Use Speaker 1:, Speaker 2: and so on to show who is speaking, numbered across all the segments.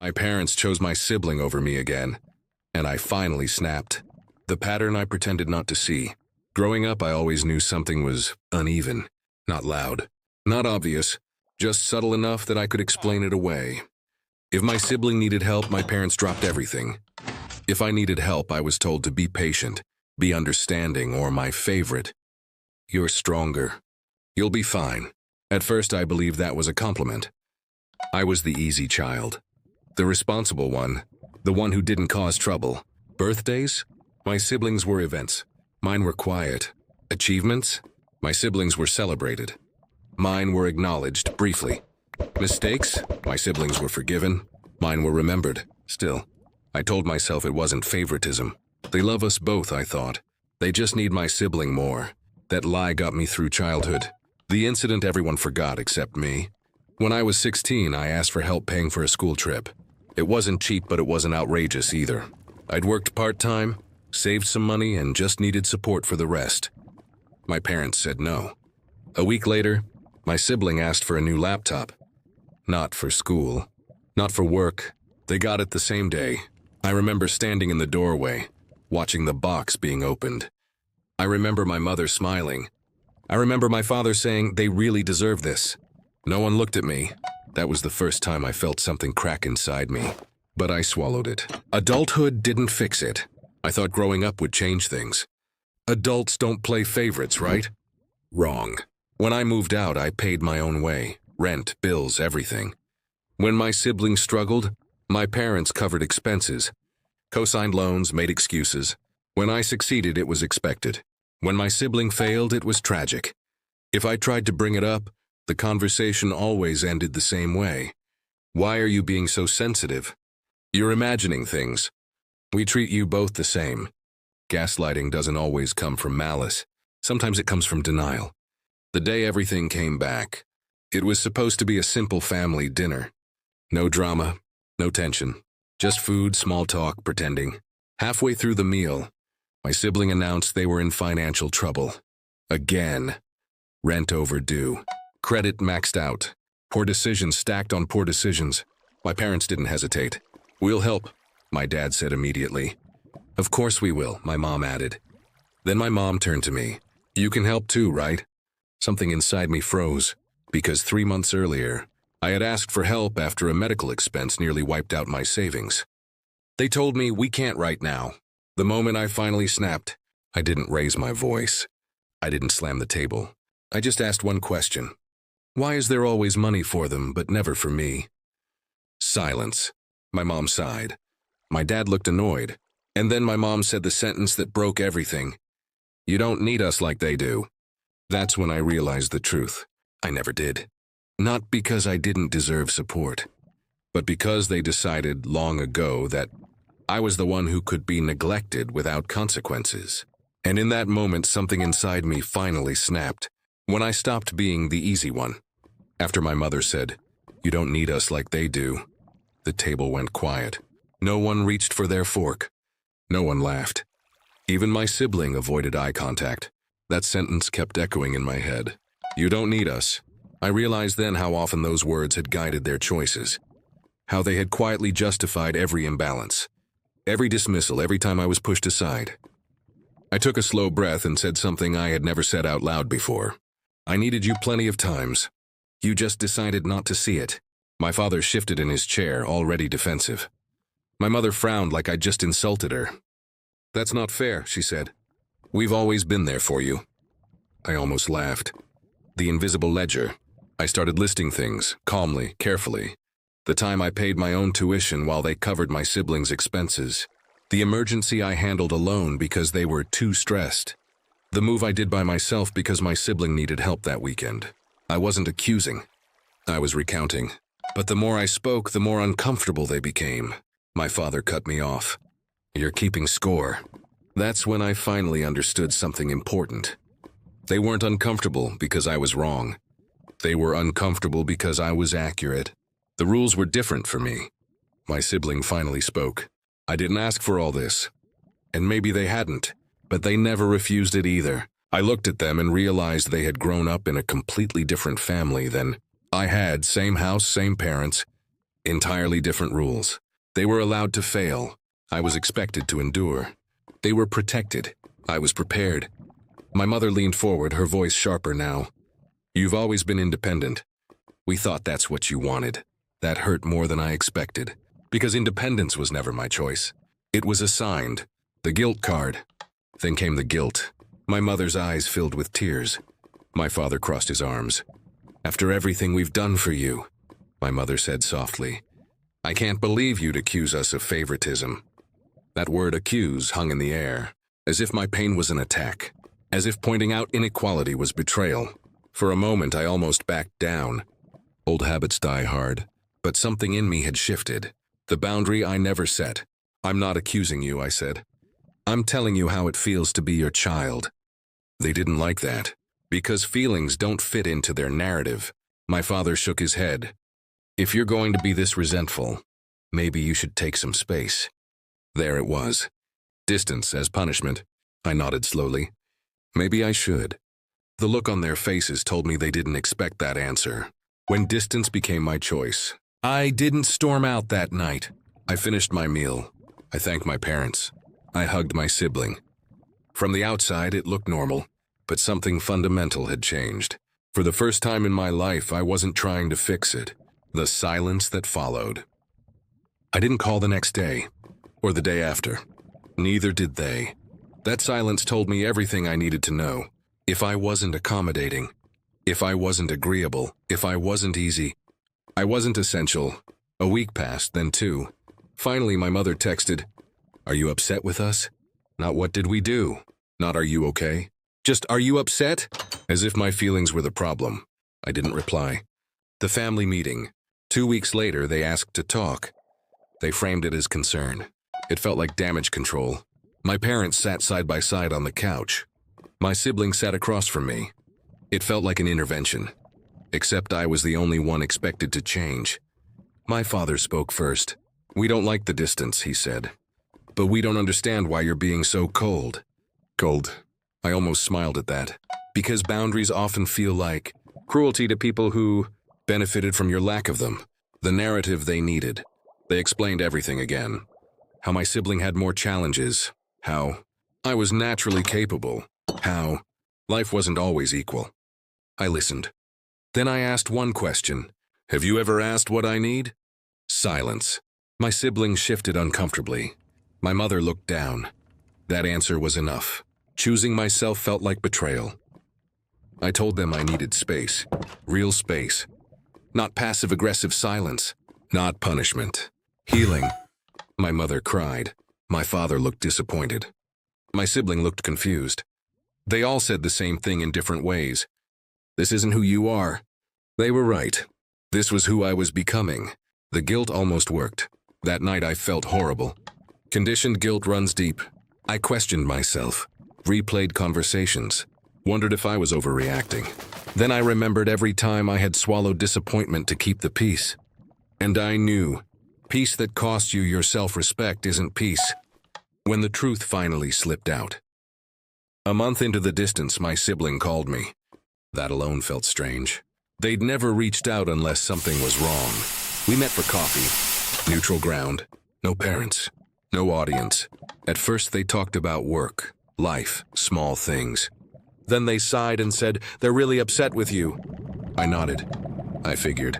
Speaker 1: My parents chose my sibling over me again, and I finally snapped. The pattern I pretended not to see. Growing up, I always knew something was uneven, not loud, not obvious, just subtle enough that I could explain it away. If my sibling needed help, my parents dropped everything. If I needed help, I was told to be patient, be understanding, or my favorite, "You're stronger. You'll be fine." At first, I believed that was a compliment. I was the easy child, the responsible one, the one who didn't cause trouble. Birthdays? My siblings were events. Mine were quiet. Achievements? My siblings were celebrated. Mine were acknowledged, briefly. Mistakes? My siblings were forgiven. Mine were remembered. Still, I told myself it wasn't favoritism. They love us both, I thought. They just need my sibling more. That lie got me through childhood. The incident everyone forgot except me. When I was 16, I asked for help paying for a school trip. It wasn't cheap, but it wasn't outrageous either. I'd worked part-time, saved some money, and just needed support for the rest. My parents said no. A week later, my sibling asked for a new laptop. Not for school, not for work. They got it the same day. I remember standing in the doorway, watching the box being opened. I remember my mother smiling. I remember my father saying, "They really deserve this." No one looked at me. That was the first time I felt something crack inside me. But I swallowed it. Adulthood didn't fix it. I thought growing up would change things. Adults don't play favorites, right? Wrong. When I moved out, I paid my own way. Rent, bills, everything. When my siblings struggled, my parents covered expenses. Co-signed loans, made excuses. When I succeeded, it was expected. When my sibling failed, it was tragic. If I tried to bring it up, the conversation always ended the same way. "Why are you being so sensitive? You're imagining things. We treat you both the same." Gaslighting doesn't always come from malice. Sometimes it comes from denial. The day everything came back, it was supposed to be a simple family dinner. No drama, no tension. Just food, small talk, pretending. Halfway through the meal, my sibling announced they were in financial trouble. Again. Rent overdue. Credit maxed out. Poor decisions stacked on poor decisions. My parents didn't hesitate. "We'll help," my dad said immediately. "Of course we will," my mom added. Then my mom turned to me. "You can help too, right?" Something inside me froze, because 3 months earlier, I had asked for help after a medical expense nearly wiped out my savings. They told me, "We can't right now." The moment I finally snapped, I didn't raise my voice. I didn't slam the table. I just asked one question. "Why is there always money for them, but never for me?" Silence. My mom sighed. My dad looked annoyed. And then my mom said the sentence that broke everything. "You don't need us like they do." That's when I realized the truth. I never did. Not because I didn't deserve support, but because they decided long ago that I was the one who could be neglected without consequences. And in that moment, something inside me finally snapped, when I stopped being the easy one. After my mother said, "You don't need us like they do," the table went quiet. No one reached for their fork. No one laughed. Even my sibling avoided eye contact. That sentence kept echoing in my head. "You don't need us." I realized then how often those words had guided their choices. How they had quietly justified every imbalance. Every dismissal, every time I was pushed aside. I took a slow breath and said something I had never said out loud before. "I needed you plenty of times. You just decided not to see it." My father shifted in his chair, already defensive. My mother frowned like I'd just insulted her. "That's not fair," she said. "We've always been there for you." I almost laughed. The invisible ledger. I started listing things, calmly, carefully. The time I paid my own tuition while they covered my siblings' expenses. The emergency I handled alone because they were too stressed. The move I did by myself because my sibling needed help that weekend. I wasn't accusing. I was recounting. But the more I spoke, the more uncomfortable they became. My father cut me off. "You're keeping score." That's when I finally understood something important. They weren't uncomfortable because I was wrong. They were uncomfortable because I was accurate. The rules were different for me. My sibling finally spoke. "I didn't ask for all this." And maybe they hadn't, but they never refused it either. I looked at them and realized they had grown up in a completely different family than I had. Same house, same parents, Entirely different rules. They were allowed to fail. I was expected to endure. They were protected. I was prepared. My mother leaned forward, her voice sharper now. You've always been independent. We thought that's what you wanted. That hurt more than I expected, because independence was never my choice. It was assigned. The guilt card. Then came the guilt. My mother's eyes filled with tears. My father crossed his arms. After everything we've done for you, my mother said softly, I can't believe you'd accuse us of favoritism. That word accuse hung in the air, as if my pain was an attack, as if pointing out inequality was betrayal. For a moment, I almost backed down. Old habits die hard, but something in me had shifted. The boundary I never set. I'm not accusing you, I said. I'm telling you how it feels to be your child. They didn't like that, because feelings don't fit into their narrative. My father shook his head. If you're going to be this resentful, maybe you should take some space. There it was. Distance as punishment. I nodded slowly. Maybe I should. The look on their faces told me they didn't expect that answer. When distance became my choice, I didn't storm out that night. I finished my meal. I thanked my parents. I hugged my sibling. From the outside, it looked normal, but something fundamental had changed. For the first time in my life, I wasn't trying to fix it. The silence that followed. I didn't call the next day, or the day after. Neither did they. That silence told me everything I needed to know. If I wasn't accommodating, if I wasn't agreeable, if I wasn't easy, I wasn't essential. A week passed, then two. Finally, my mother texted, Are you upset with us? Not what did we do? Not are you okay? Just are you upset? As if my feelings were the problem. I didn't reply. The family meeting. 2 weeks later, they asked to talk. They framed it as concern. It felt like damage control. My parents sat side by side on the couch. My sibling sat across from me. It felt like an intervention. Except I was the only one expected to change. My father spoke first. We don't like the distance, he said. But we don't understand why you're being so cold. Cold. I almost smiled at that. Because boundaries often feel like cruelty to people who benefited from your lack of them. The narrative they needed. They explained everything again. How my sibling had more challenges. How I was naturally capable. How life wasn't always equal. I listened. Then I asked one question. Have you ever asked what I need? Silence. My sibling shifted uncomfortably. My mother looked down. That answer was enough. Choosing myself felt like betrayal. I told them I needed space. Real space. Not passive-aggressive silence. Not punishment. Healing. My mother cried. My father looked disappointed. My sibling looked confused. They all said the same thing in different ways. This isn't who you are. They were right. This was who I was becoming. The guilt almost worked. That night I felt horrible. Conditioned guilt runs deep. I questioned myself. Replayed conversations. Wondered if I was overreacting. Then I remembered every time I had swallowed disappointment to keep the peace. And I knew. Peace that costs you your self-respect isn't peace. When the truth finally slipped out. A month into the distance, my sibling called me. That alone felt strange. They'd never reached out unless something was wrong. We met for coffee. Neutral ground. No parents. No audience. At first they talked about work, life, small things. Then they sighed and said, they're really upset with you. I nodded. I figured.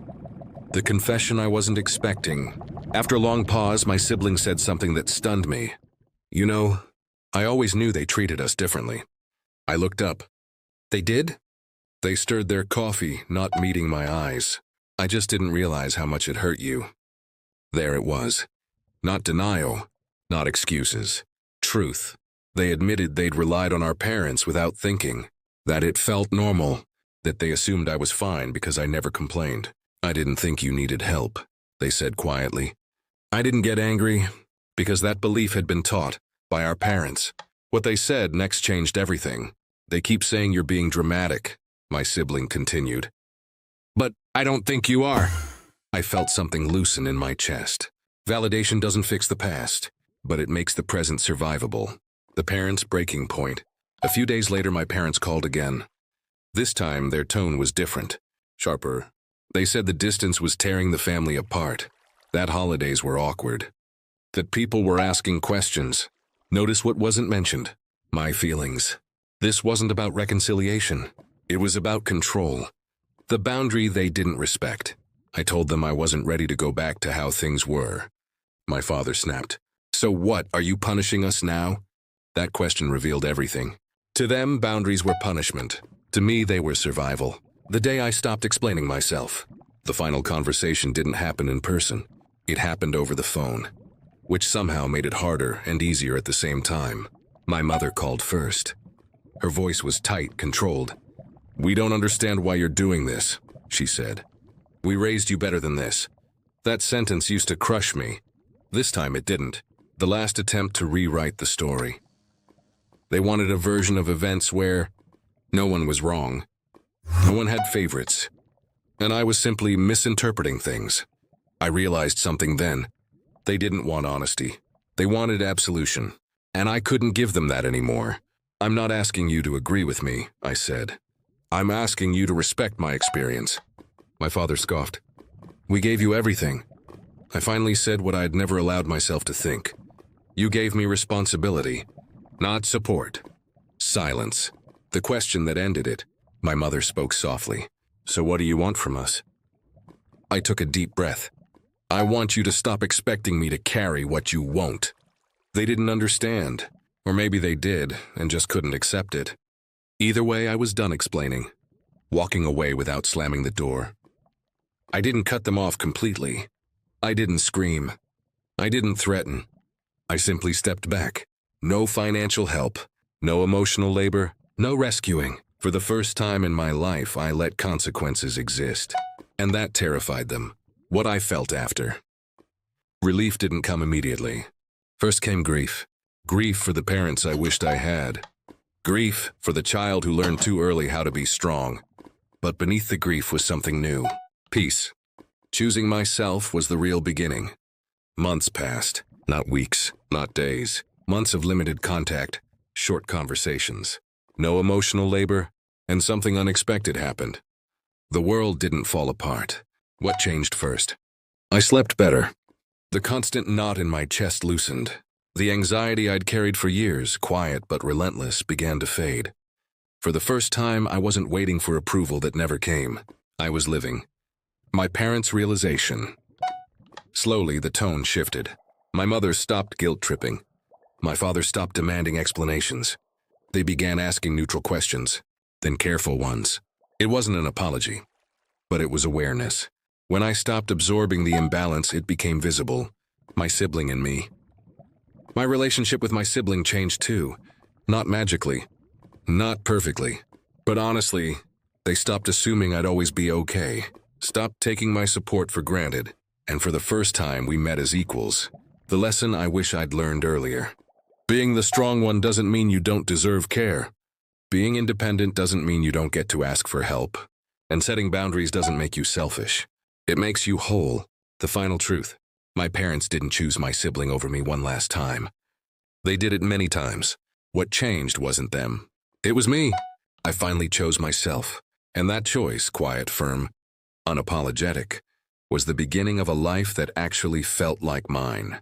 Speaker 1: The confession I wasn't expecting. After a long pause, my sibling said something that stunned me. You know, I always knew they treated us differently. I looked up. They did? They stirred their coffee, not meeting my eyes. I just didn't realize how much it hurt you. There it was. Not denial, not excuses. Truth. They admitted they'd relied on our parents without thinking. That it felt normal. That they assumed I was fine because I never complained. I didn't think you needed help, they said quietly. I didn't get angry because that belief had been taught by our parents. What they said next changed everything. They keep saying you're being dramatic, my sibling continued. But I don't think you are. I felt something loosen in my chest. Validation doesn't fix the past, but it makes the present survivable. The parents' breaking point. A few days later, my parents called again. This time, their tone was different, sharper. They said the distance was tearing the family apart. that holidays were awkward, that people were asking questions. Notice what wasn't mentioned: my feelings. This wasn't about reconciliation. It was about control. The boundary they didn't respect. I told them I wasn't ready to go back to how things were. My father snapped. So what, are you punishing us now? That question revealed everything. To them, boundaries were punishment. To me, they were survival. The day I stopped explaining myself. The final conversation didn't happen in person. It happened over the phone, which somehow made it harder and easier at the same time. My mother called first. Her voice was tight, controlled. "We don't understand why you're doing this," she said. "We raised you better than this." That sentence used to crush me. This time it didn't. The last attempt to rewrite the story. They wanted a version of events where no one was wrong. No one had favorites. And I was simply misinterpreting things. I realized something then. They didn't want honesty. They wanted absolution. And I couldn't give them that anymore. "I'm not asking you to agree with me," I said. "I'm asking you to respect my experience." My father scoffed. "We gave you everything." I finally said what I'd never allowed myself to think. "You gave me responsibility, not support." Silence. The question that ended it. My mother spoke softly. "So what do you want from us?" I took a deep breath. "I want you to stop expecting me to carry what you won't." They didn't understand. Or maybe they did and just couldn't accept it. Either way, I was done explaining, walking away without slamming the door. I didn't cut them off completely. I didn't scream. I didn't threaten. I simply stepped back. No financial help, no emotional labor, no rescuing. For the first time in my life, I let consequences exist. And that terrified them. What I felt after. Relief didn't come immediately. First came grief. Grief for the parents I wished I had. Grief for the child who learned too early how to be strong. But beneath the grief was something new. Peace. Choosing myself was the real beginning. Months passed. Not weeks, not days. Months of limited contact, short conversations. No emotional labor, and something unexpected happened. The world didn't fall apart. What changed first? I slept better. The constant knot in my chest loosened. The anxiety I'd carried for years, quiet but relentless, began to fade. For the first time, I wasn't waiting for approval that never came. I was living. My parents' realization. Slowly, the tone shifted. My mother stopped guilt-tripping. My father stopped demanding explanations. They began asking neutral questions, then careful ones. It wasn't an apology, but it was awareness. When I stopped absorbing the imbalance, it became visible. My sibling and me. My relationship with my sibling changed too. Not magically, not perfectly, but honestly, they stopped assuming I'd always be okay. Stopped taking my support for granted. And for the first time, we met as equals. The lesson I wish I'd learned earlier. Being the strong one doesn't mean you don't deserve care. Being independent doesn't mean you don't get to ask for help. And setting boundaries doesn't make you selfish. It makes you whole. The final truth. My parents didn't choose my sibling over me one last time. They did it many times. What changed wasn't them. It was me. I finally chose myself. And that choice, quiet, firm, unapologetic, was the beginning of a life that actually felt like mine.